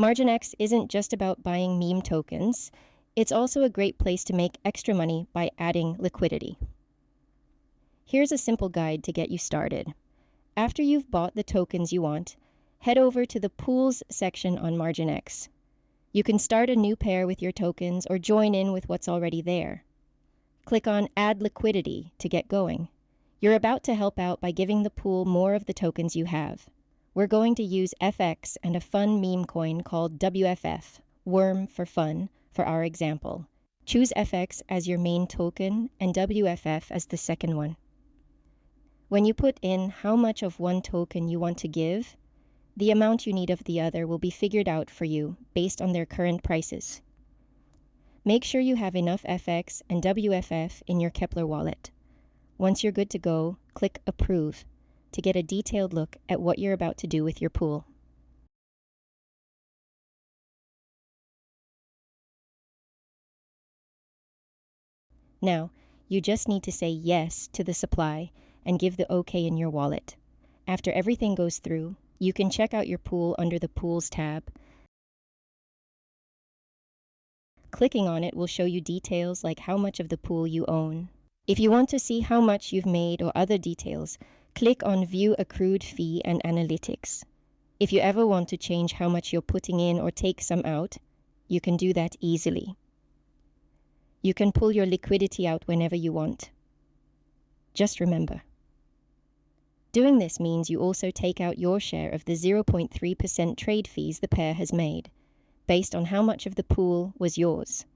MarginX isn't just about buying meme tokens, it's also a great place to make extra money by adding liquidity. Here's a simple guide to get you started. After you've bought the tokens you want, head over to the Pools section on MarginX. You can start a new pair with your tokens or join in with what's already there. Click on Add Liquidity to get going. You're about to help out by giving the pool more of the tokens you have. We're going to use FX and a fun meme coin called WFF, Worm for Fun, for our example. Choose FX as your main token and WFF as the second one. When you put in how much of one token you want to give, the amount you need of the other will be figured out for you based on their current prices. Make sure you have enough FX and WFF in your Keplr wallet. Once you're good to go, click Approve to get a detailed look at what you're about to do with your pool. Now, you just need to say yes to the supply and give the OK in your wallet. After everything goes through, you can check out your pool under the Pools tab. Clicking on it will show you details like how much of the pool you own. If you want to see how much you've made or other details, click on View Accrued Fee and Analytics. If you ever want to change how much you're putting in or take some out, you can do that easily. You can pull your liquidity out whenever you want. Just remember, doing this means you also take out your share of the 0.3% trade fees the pair has made, based on how much of the pool was yours.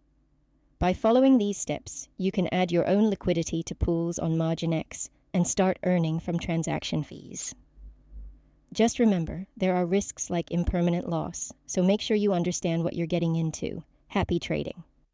By following these steps, you can add your own liquidity to pools on MarginX and start earning from transaction fees. Just remember, there are risks like impermanent loss, so make sure you understand what you're getting into. Happy trading!